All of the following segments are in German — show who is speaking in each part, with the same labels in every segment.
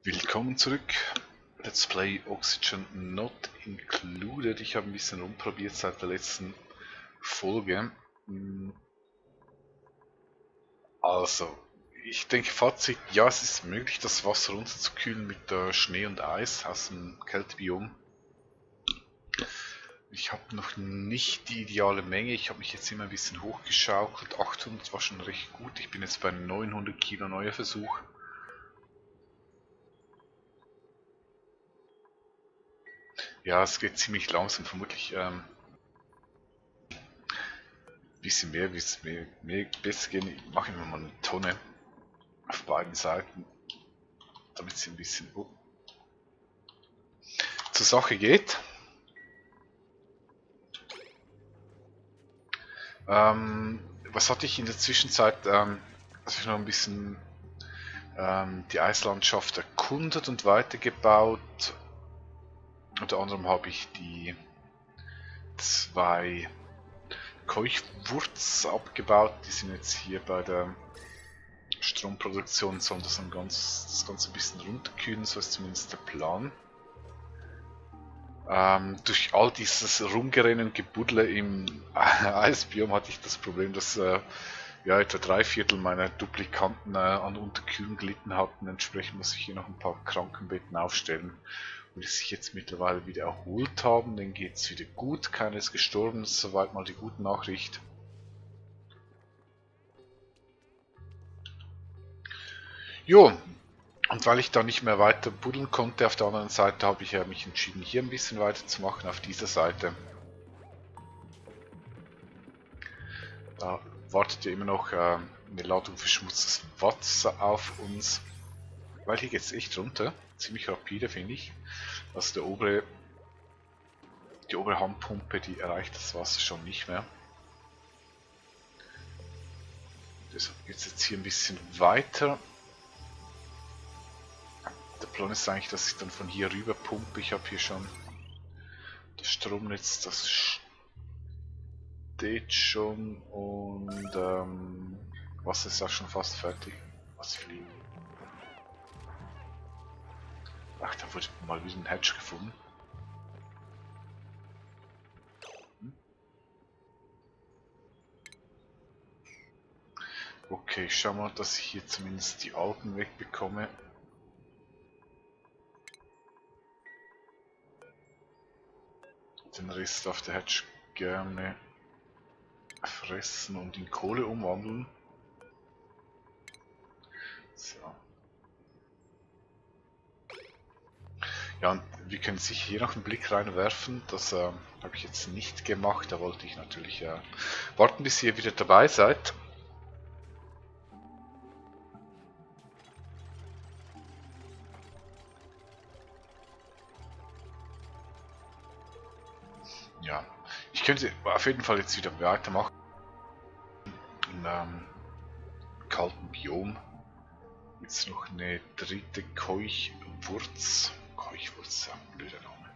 Speaker 1: Willkommen zurück. Let's Play Oxygen Not Included. Ich habe ein bisschen rumprobiert seit der letzten Folge. Also, ich denke Fazit, ja, es ist möglich, das Wasser runterzukühlen mit Schnee und Eis aus dem Kältebiom. Ich habe noch nicht die ideale Menge, ich habe mich jetzt immer ein bisschen hochgeschaukelt. 800 war schon recht gut, ich bin jetzt bei 900 Kilo neuer Versuch. Ja, es geht ziemlich langsam, vermutlich bisschen mehr, wie es mir besser gehen. Ich mache immer mal eine Tonne auf beiden Seiten, damit sie ein bisschen zur Sache geht. Was hatte ich in der Zwischenzeit? Also ich noch ein bisschen die Eislandschaft erkundet und weitergebaut. Unter anderem habe ich die 2 Keuchwurz abgebaut. Die sind jetzt hier bei der Stromproduktion, sollen das Ganze ein bisschen runterkühlen, so ist zumindest der Plan. Durch all dieses Rumgerennen und Gebuddle im Eisbiom hatte ich das Problem, dass ja, etwa 3/4 meiner Duplikanten an Unterkühlen gelitten hatten. Entsprechend muss ich hier noch ein paar Krankenbetten aufstellen, und die sich jetzt mittlerweile wieder erholt haben. Denen geht es wieder gut, keiner ist gestorben, das ist soweit mal die gute Nachricht. Jo, und weil ich da nicht mehr weiter buddeln konnte, auf der anderen Seite habe ich mich entschieden, hier ein bisschen weiterzumachen, auf dieser Seite. Da wartet ja immer noch eine Ladung verschmutztes Wasser auf uns. Weil hier geht es echt runter, ziemlich rapide finde ich. Also die obere Handpumpe, die erreicht das Wasser schon nicht mehr. Deshalb geht es jetzt hier ein bisschen weiter. Der Plan ist eigentlich, dass ich dann von hier rüber pumpe. Ich habe hier schon das Stromnetz, das steht schon, und Wasser ist auch schon fast fertig. Was fliegen? Ach, da wurde mal wieder ein Hatch gefunden. Okay, ich schau mal, dass ich hier zumindest die Algen wegbekomme. Den Rest darf der Hatch gerne fressen und in Kohle umwandeln. So. Ja, und wir können sicher hier noch einen Blick reinwerfen. Das habe ich jetzt nicht gemacht. Da wollte ich natürlich warten, bis ihr wieder dabei seid. Ja, ich könnte auf jeden Fall jetzt wieder weitermachen. Im kalten Biom. Jetzt noch eine dritte Keuchwurz. Keuchwurz, ein blöder Name.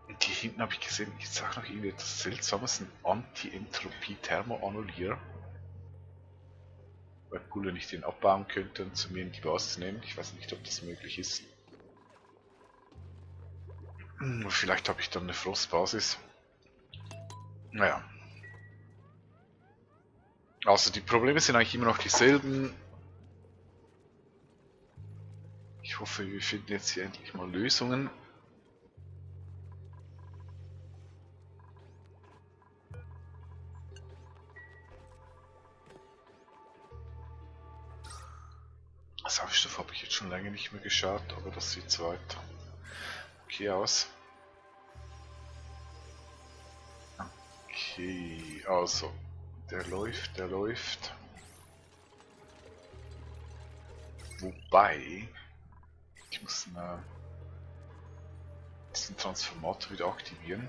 Speaker 1: Und hier hinten habe ich gesehen, jetzt auch noch irgendwie etwas Seltsames, ein Anti-Entropie-Thermoannullierer. Wäre cool, wenn ich den abbauen könnte und zu mir in die Basis nehmen. Ich weiß nicht, ob das möglich ist. Vielleicht habe ich dann eine Frostbasis. Naja. Also die Probleme sind eigentlich immer noch dieselben. Ich hoffe, wir finden jetzt hier endlich mal Lösungen. Sauerstoff habe ich jetzt schon lange nicht mehr geschaut, aber das sieht soweit okay aus. Okay, also, der läuft. Wobei, ich muss diesen Transformator wieder aktivieren.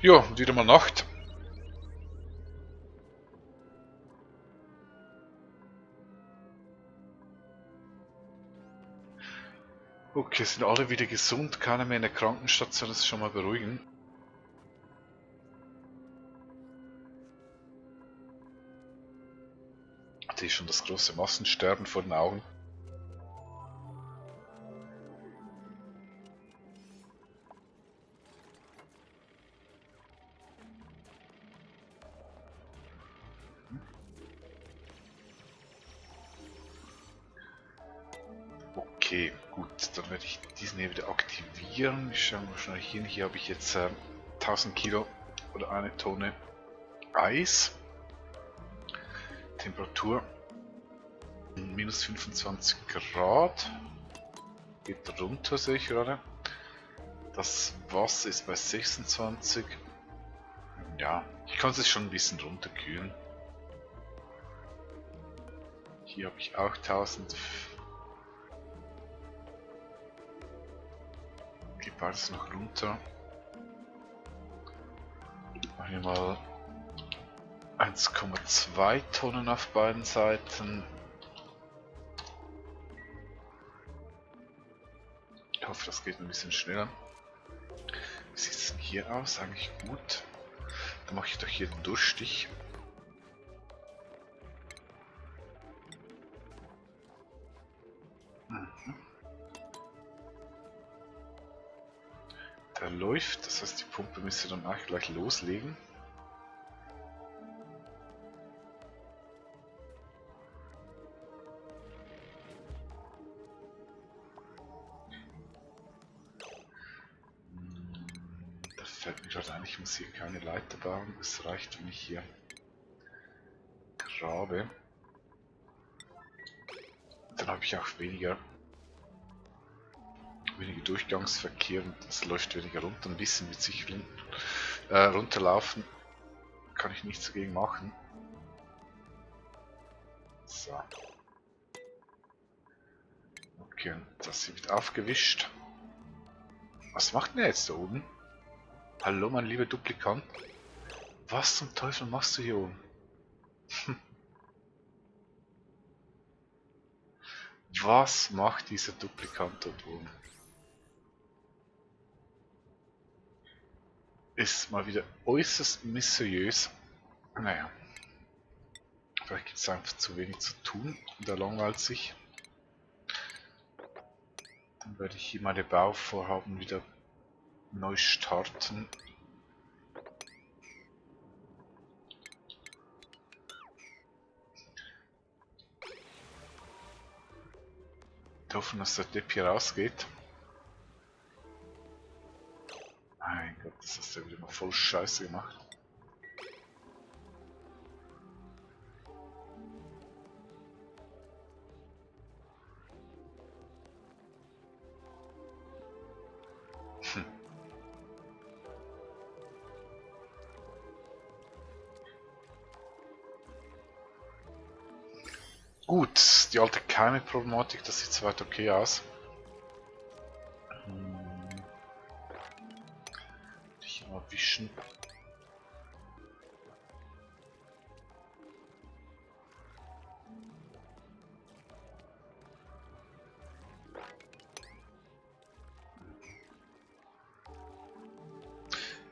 Speaker 1: Ja, wieder mal Nacht. Okay, sind alle wieder gesund, keiner mehr in der Krankenstation, das ist schon mal beruhigend. Da ist schon das große Massensterben vor den Augen. Okay, gut, dann werde ich diesen hier wieder aktivieren. Ich schaue mal schnell hin. Hier habe ich jetzt 1000 Kilo oder eine Tonne Eis. Temperatur minus 25 Grad. Geht runter, sehe ich gerade. Das Wasser ist bei 26. Ja, ich kann es schon ein bisschen runterkühlen. Hier habe ich auch 1000. Geht beides noch runter. Machen wir mal 1,2 Tonnen auf beiden Seiten. Ich hoffe, das geht ein bisschen schneller. Wie sieht es denn hier aus? Eigentlich gut. Dann mache ich doch hier den Durchstich. Der läuft, das heißt, die Pumpe müsste dann auch gleich loslegen. Da fällt mir gerade ein, ich muss hier keine Leiter bauen. Es reicht, wenn ich hier grabe. Dann habe ich auch weniger Durchgangsverkehr und es läuft weniger runter. Ein bisschen mit sich runterlaufen kann ich nichts dagegen machen. So. Okay, und das hier wird aufgewischt. Was macht denn er jetzt da oben? Hallo, mein lieber Duplikant. Was zum Teufel machst du hier oben? Was macht dieser Duplikant dort oben? Ist mal wieder äußerst mysteriös. Naja. Vielleicht gibt es einfach zu wenig zu tun und er langweilt sich. Dann werde ich hier meine Bauvorhaben wieder neu starten. Wir hoffen, dass der Depp hier rausgeht. Mein Gott, das hast du ja wieder mal voll Scheiße gemacht. Gut, die alte Keime-Problematik, das sieht soweit okay aus. Hier mal wischen.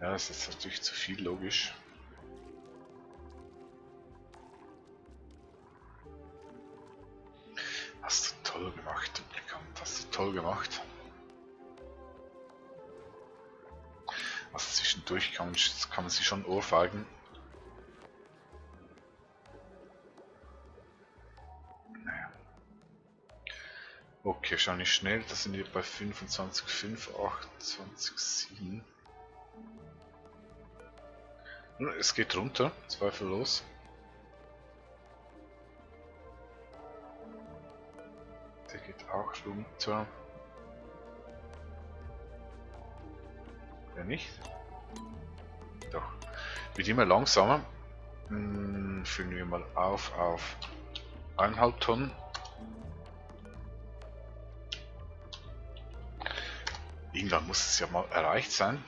Speaker 1: Ja, das ist natürlich zu viel, logisch. Hast du toll gemacht, Duplikant. Hast du toll gemacht. Also zwischendurch kann man sich schon ohrfeigen. Naja. Okay, schau nicht schnell. Das sind wir bei 25,5, 28,7. Es geht runter, zweifellos. Der geht auch runter. Der nicht? Doch. Wird immer langsamer. Füllen wir mal auf 1,5 Tonnen. Irgendwann muss es ja mal erreicht sein.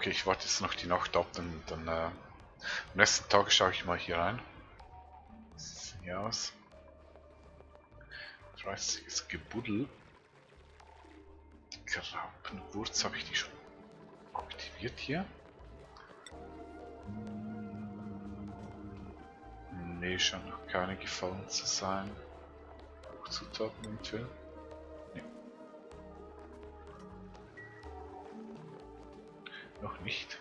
Speaker 1: Okay, ich warte jetzt noch die Nacht ab, dann am nächsten Tag schaue ich mal hier rein. Wie sieht es hier aus? Fleißiges Gebuddel. Die Graupenwurz, habe ich die schon aktiviert hier? Nee, scheint noch keine gefallen zu sein. Zutaten eventuell? Nee. Noch nicht.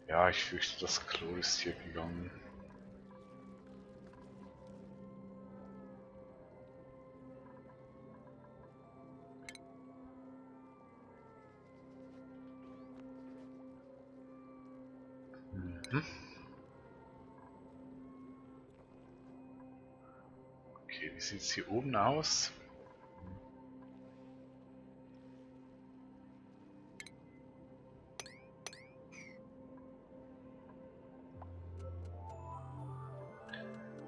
Speaker 1: Ja, ich fürchte, das Klo ist hier gegangen. Mhm. Okay, wie sieht es hier oben aus?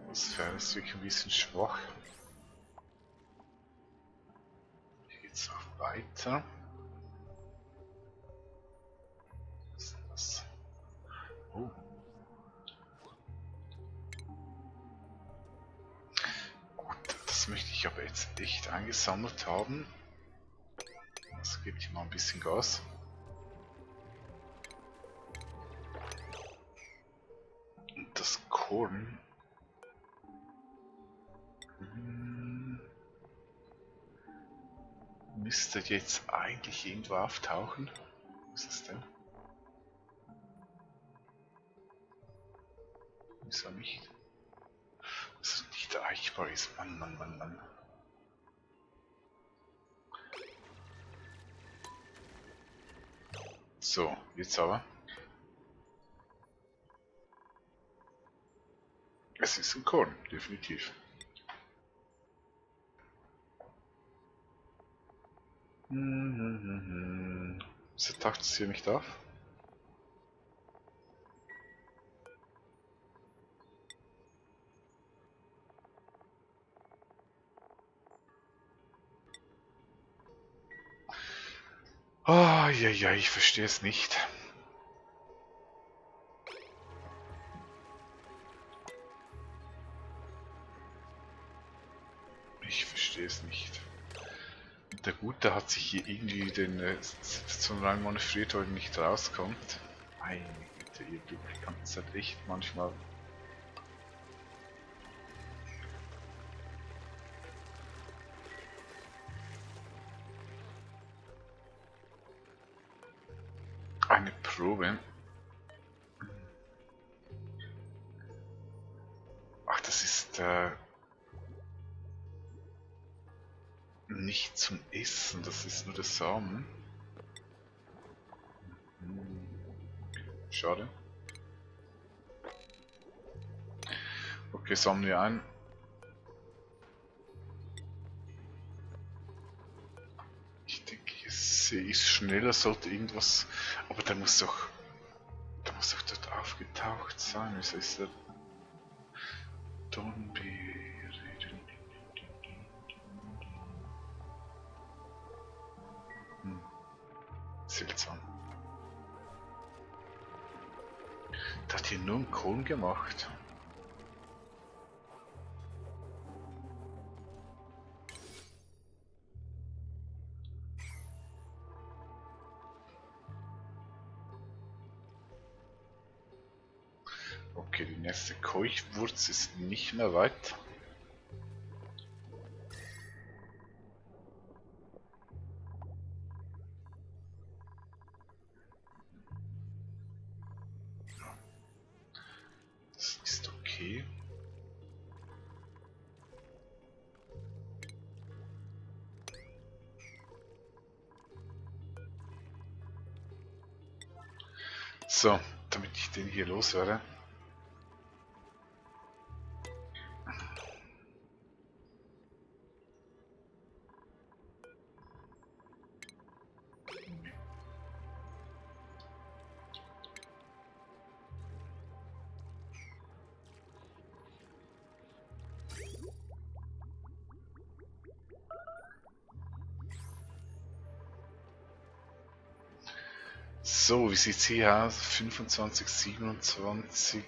Speaker 1: Das wäre jetzt wirklich ein bisschen schwach. Hier geht es auch weiter. Was ist denn das? Oh. Gut, das möchte ich aber jetzt echt eingesammelt haben. Das gibt hier mal ein bisschen Gas. Und das Korn müsste jetzt eigentlich irgendwo auftauchen. Was ist es denn? Wieso nicht? Dass es nicht erreichbar ist. Mann, Mann, Mann, Mann. So, jetzt aber. Es ist ein Korn, definitiv. Wieso taucht es hier nicht auf? Ah, ja, ich verstehe es nicht. Ich verstehe es nicht. Der Gute hat sich hier irgendwie den Situation rein manövriert, weil er nicht rauskommt. Meine Güte, ihr Duplikanten seid echt manchmal. Eine Probe. Ach, das ist nicht zum Essen, das ist nur der Samen. Schade. Okay, sammeln wir ein. Ich denke, sie ist schneller, sollte irgendwas. Aber der muss doch dort aufgetaucht sein. Wieso ist der? Don't be. Seltsam. Der hat hier nur einen Kohlen gemacht. Okay, die nächste Keuchwurz ist nicht mehr weit. Das ist okay. So, damit ich den hier loswerde. So, wie sieht's hier aus? 25, 27.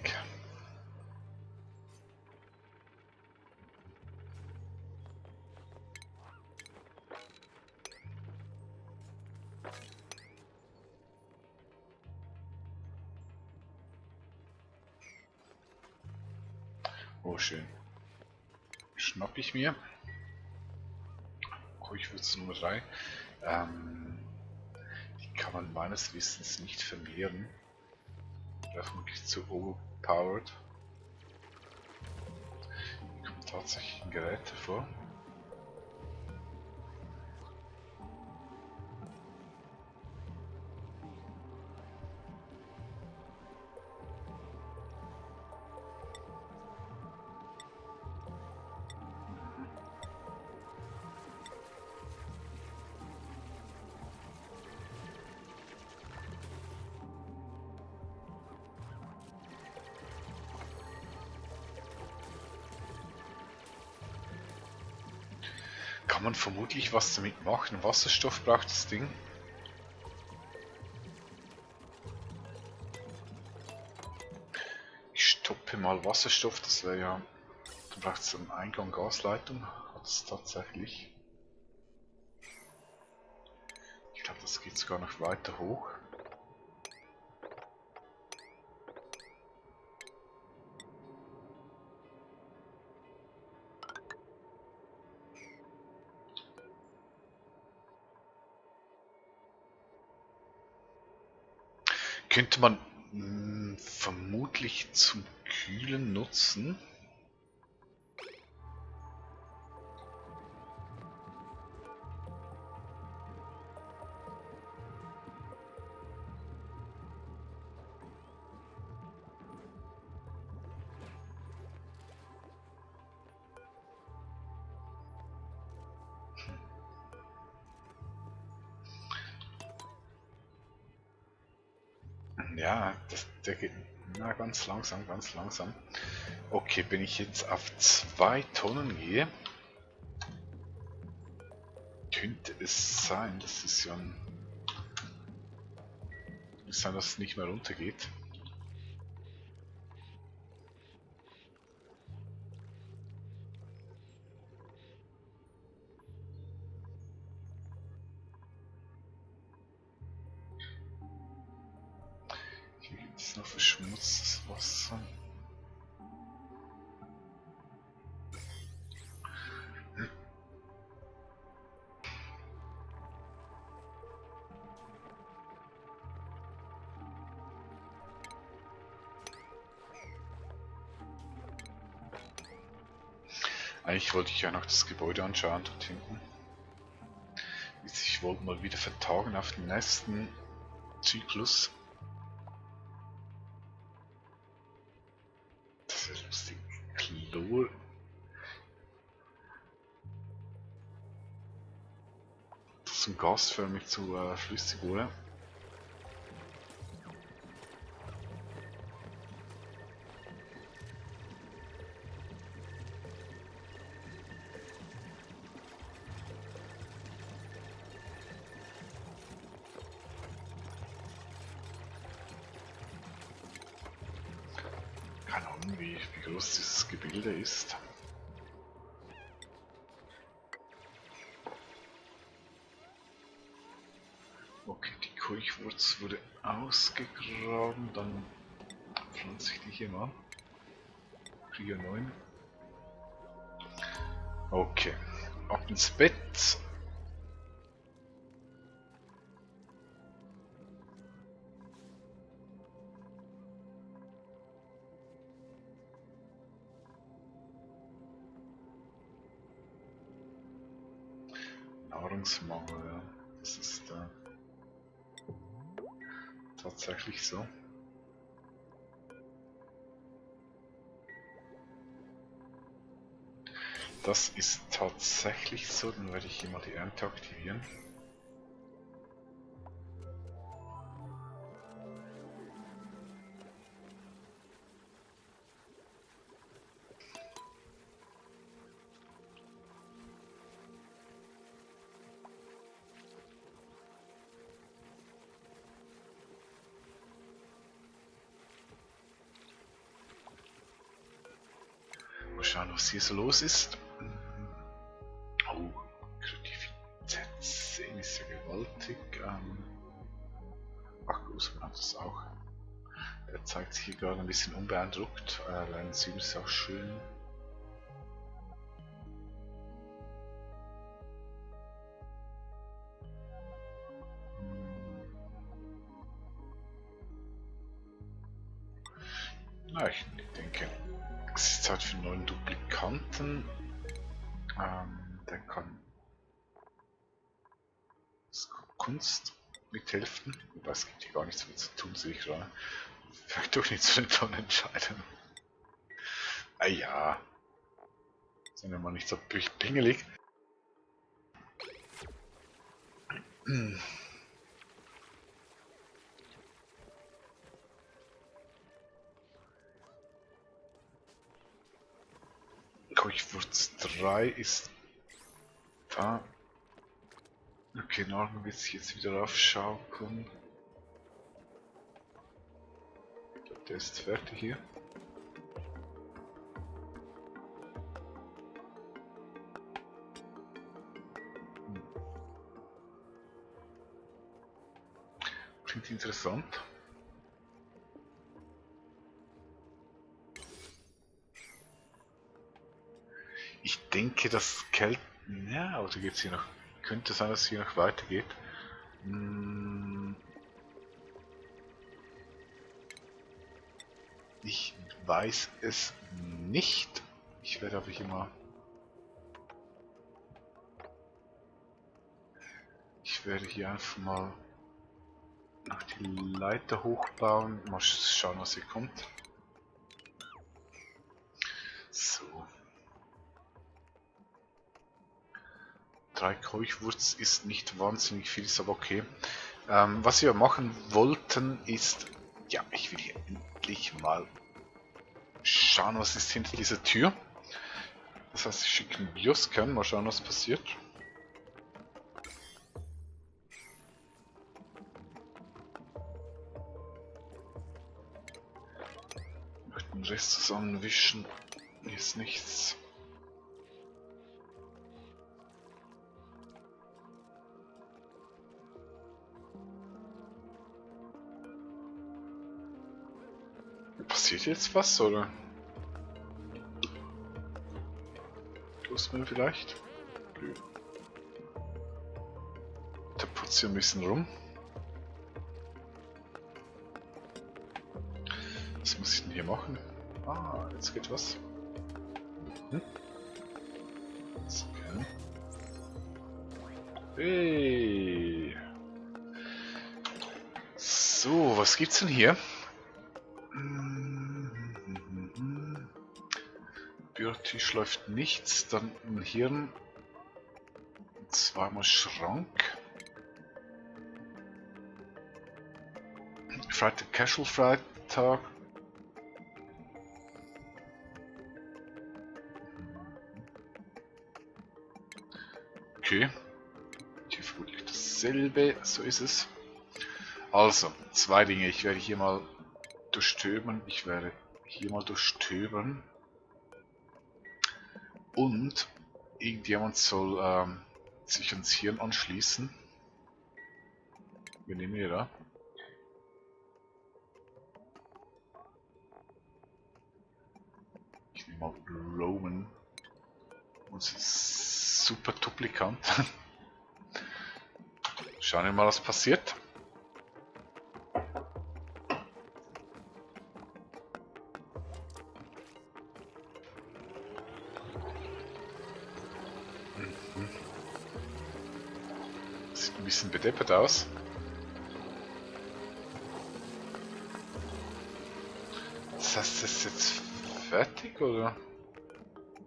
Speaker 1: Oh, schön. Schnapp ich mir. Keuchwurz Nummer 3. Die kann man meines Wissens nicht vermehren. Wirklich zu overpowered. Hier kommen tatsächlich Geräte vor. Kann man vermutlich was damit machen. Wasserstoff braucht das Ding. Ich stoppe mal Wasserstoff, das wäre ja... Da braucht es einen Eingang Gasleitung. Hat es tatsächlich. Ich glaube, das geht sogar noch weiter hoch. Könnte man vermutlich zum Kühlen nutzen. Ja, der geht na, ganz langsam, ganz langsam. Okay, wenn ich jetzt auf 2 Tonnen gehe, könnte es sein, das ist ja ein... dass es nicht mehr runtergeht. Hier gibt es noch verschmutztes Wasser. Eigentlich wollte ich ja noch das Gebäude anschauen dort hinten. Ich wollte mal wieder vertagen auf den nächsten Zyklus. Das ist lustig. Chlor. Das zum gasförmig zu flüssig wurde. Keine Ahnung, wie groß dieses Gebilde ist. Okay, die Keuchwurz wurde ausgegraben, dann pflanze ich die hier mal. Prio 9. Okay, ab ins Bett. Nahrungsmangel, ja. Das ist tatsächlich so. Das ist tatsächlich so, dann werde ich hier mal die Ernte aktivieren. Mal schauen, was hier so los ist. Oh, Kreativität 10 ist ja gewaltig. Ach, Usman hat das auch. Der zeigt sich hier gerade ein bisschen unbeeindruckt. Line 7 ist auch schön. Na, ich denke, es ist Zeit für einen neuen Duplikanten. Der kann Kunst mithelfen. Wobei es gibt hier gar nichts mehr zu tun, sehe ich gerade. Vielleicht doch nicht zu den tollen Entscheidungen. Ah ja. Sind wir mal nicht so pingelig. Keuchwurz 3 ist da. Okay, Norman wird sich jetzt wieder aufschaukeln. Ich glaube, der ist fertig hier. Klingt interessant. Ich denke, das Kälte. Ja, oder geht's hier noch? Könnte sein, dass es hier noch weitergeht. Ich weiß es nicht. Ich werde aber hier mal. Ich werde hier einfach mal noch die Leiter hochbauen. Mal schauen, was hier kommt. So. 3 Keuchwurz ist nicht wahnsinnig viel, ist aber okay. Was wir machen wollten ist, ja, ich will hier endlich mal schauen, was ist hinter dieser Tür. Das heißt, ich schicke einen Bioscan, mal schauen, was passiert. Ich möchte den Rest zusammenwischen. Hier ist nichts. Passiert jetzt was, oder? Muss man vielleicht? Nö. Der putzt hier ein bisschen rum. Was muss ich denn hier machen? Ah, jetzt geht was. Okay. Hey. So, was gibt's denn hier? Bürgertisch läuft nichts, dann ein Hirn, zweimal Schrank. Freitag Casual Freitag. Okay. Hier vermutlich dasselbe, so ist es. Also, 2 Dinge. Ich werde hier mal durchstöbern. Und irgendjemand soll sich ans Hirn anschließen. Wir nehmen hier da. Ich nehme mal Roman. Unser super Duplikant. Schauen wir mal, was passiert. Sieht ein bisschen bedeppert aus. Das heißt, das ist jetzt fertig oder?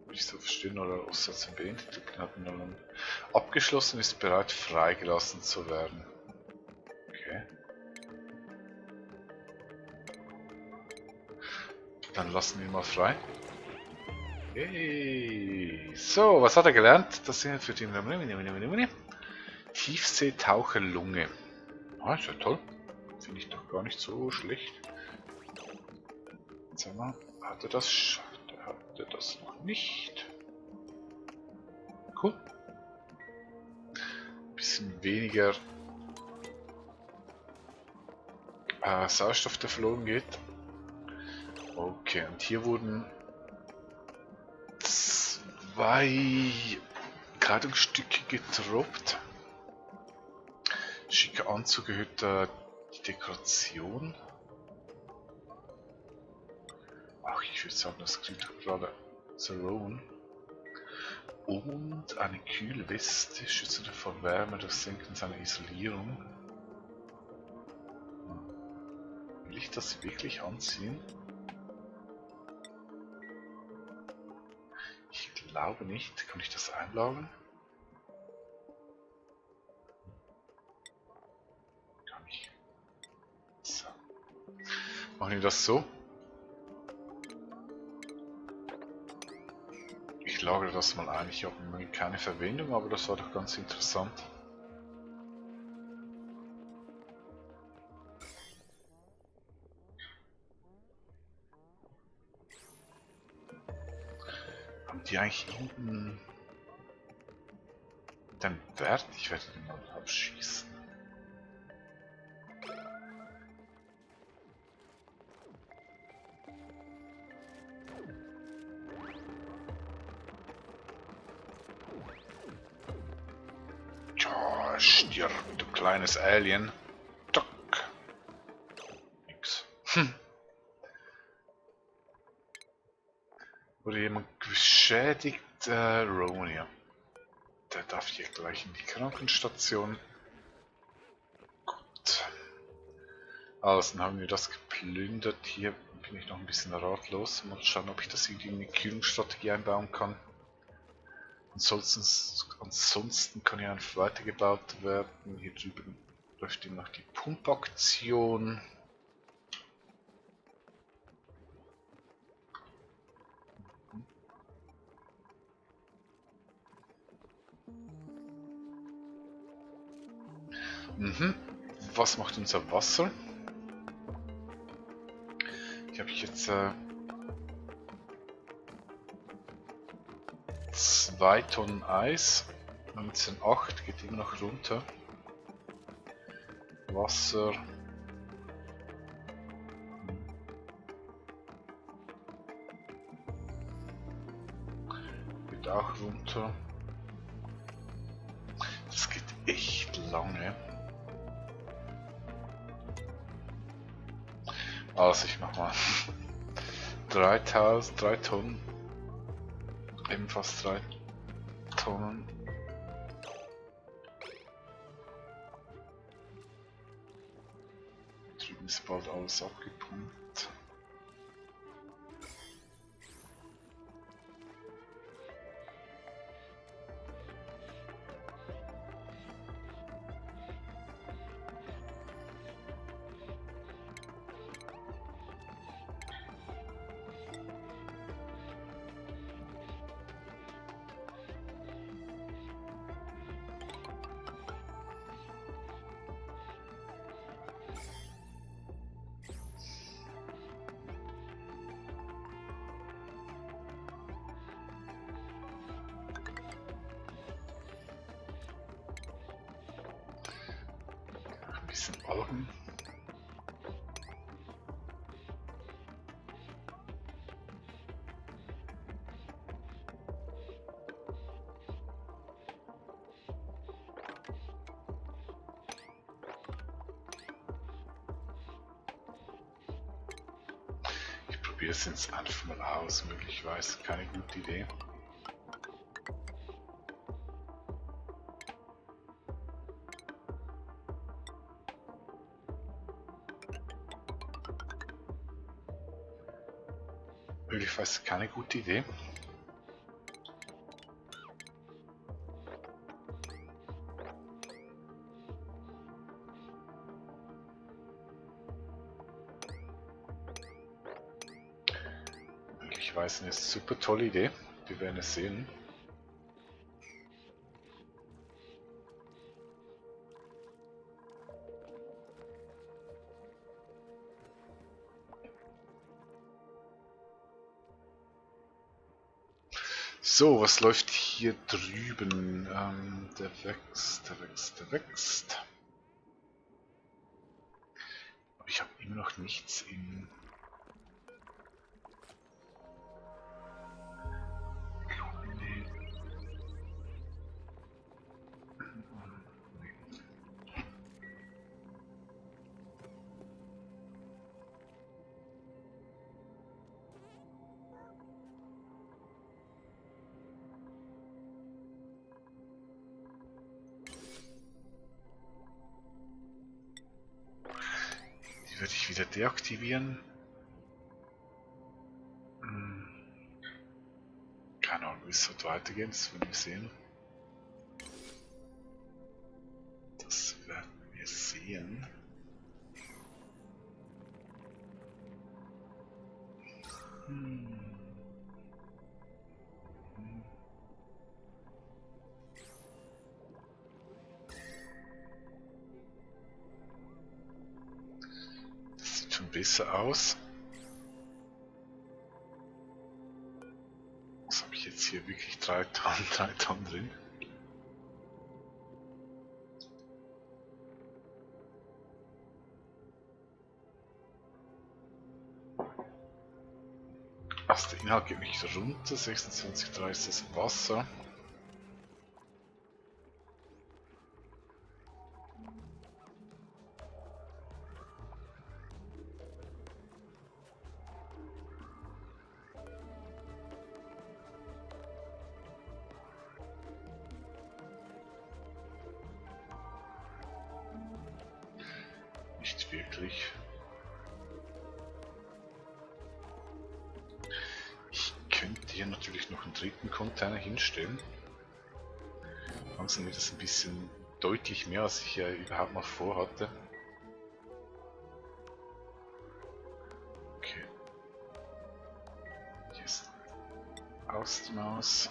Speaker 1: Nicht so verstehen, oder Aussatz beendet. Abgeschlossen, ist bereit, freigelassen zu werden. Okay. Dann lassen wir ihn mal frei. Hey. So, was hat er gelernt? Das sind für die Tiefseetaucherlunge. Ah, ist ja toll. Finde ich doch gar nicht so schlecht. Sag mal, hat er das? Hat er das noch nicht? Cool. Bisschen weniger Sauerstoff, der verloren geht. Okay, und hier wurden 2 Kleidungsstücke gedroppt. Schicker Anzug erhöht die Dekoration. Ach, ich würde sagen, das klingt doch gerade Zerone. Und eine kühle Weste schützt vor Wärme durch Senken seiner Isolierung. Will ich das wirklich anziehen? Ich glaube nicht. Kann ich das einlagern? Kann ich. So. Machen wir das so. Ich lagere das mal ein. Ich habe keine Verwendung, aber das war doch ganz interessant. Haben die eigentlich irgendeinen Wert? Ich werde den mal abschießen. Tja, stirb, du kleines Alien. Tuck. Nix. Wurde jemand geschädigt? Ronia. Der darf hier gleich in die Krankenstation. Gut. Also, dann haben wir das geplündert. Hier bin ich noch ein bisschen ratlos. Mal schauen, ob ich das irgendwie in eine Kühlungsstrategie einbauen kann. Ansonsten kann ja einfach weitergebaut werden. Hier drüben läuft eben noch die Pumpaktion. Was macht unser Wasser? Hier habe ich jetzt 2 Tonnen Eis. 19,8 geht immer noch runter. Wasser. Geht auch runter. Das geht echt lange. Also ich mach mal 3 Tonnen. Ebenfalls 3 Tonnen. Drüben ist bald alles abgepumpt. Bisschen Algen. probiere es jetzt einfach mal aus, möglicherweise keine gute Idee. Möglicherweise keine gute Idee. Möglicherweise eine super tolle Idee. Wir werden es sehen. So, was läuft hier drüben? Der wächst. Aber ich habe immer noch nichts im... Die werde ich wieder deaktivieren. Keine Ahnung, wie es wird weitergehen, das werden wir sehen. Das werden wir sehen. Das sieht schon besser aus. Was habe ich jetzt hier wirklich 3 Tonnen drin? Also der Inhalt geht nicht runter, 26,3 ist das Wasser. Nicht wirklich. Ich könnte hier natürlich noch einen dritten Container hinstellen. Langsam wird das ein bisschen deutlich mehr, als ich ja überhaupt mal vorhatte. Okay. Hier ist aus die Maus.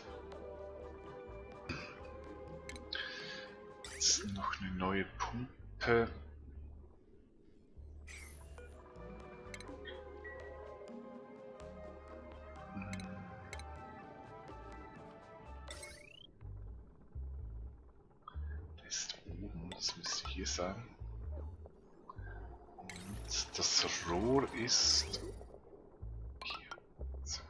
Speaker 1: Jetzt noch eine neue Pumpe. Das müsste hier sein. Und das Rohr ist hier. So.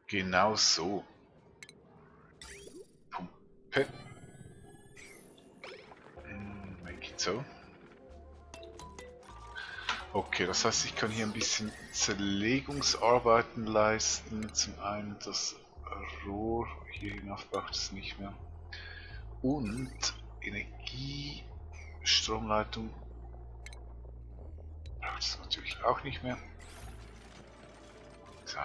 Speaker 1: Genau so. Pumpe. Make it so. Okay, das heißt, ich kann hier ein bisschen Zerlegungsarbeiten leisten. Zum einen das Rohr, hier hinauf braucht es nicht mehr. Und Energiestromleitung braucht es natürlich auch nicht mehr. So.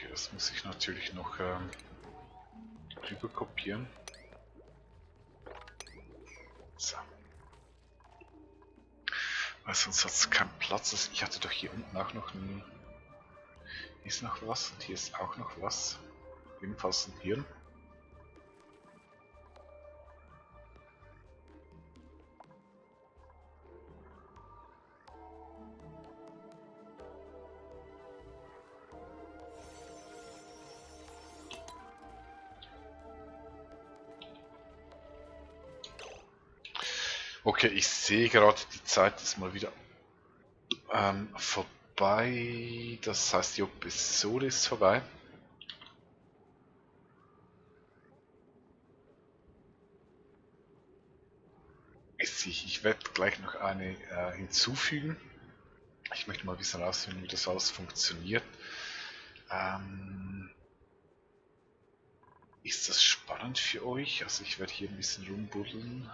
Speaker 1: Das muss ich natürlich noch rüber kopieren. So. Weil sonst hat es keinen Platz. Ich hatte doch hier unten auch noch ein... Hier ist noch was und hier ist auch noch was. Ebenfalls ein Hirn. Okay, ich sehe gerade, die Zeit ist mal wieder vorbei. Das heißt, die Episode ist vorbei. Ich werde gleich noch eine hinzufügen. Ich möchte mal ein bisschen rausfinden, wie das alles funktioniert. Ähm, ist das spannend für euch? Also ich werde hier ein bisschen rumbuddeln.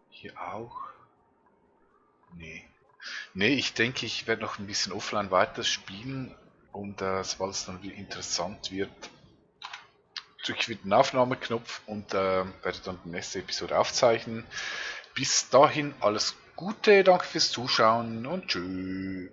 Speaker 1: Hier auch. Nee. Nee, ich denke, ich werde noch ein bisschen offline weiterspielen und sobald es dann wieder interessant wird, drücke ich wieder den Aufnahmeknopf und werde dann die nächste Episode aufzeichnen. Bis dahin alles Gute, danke fürs Zuschauen und tschüss.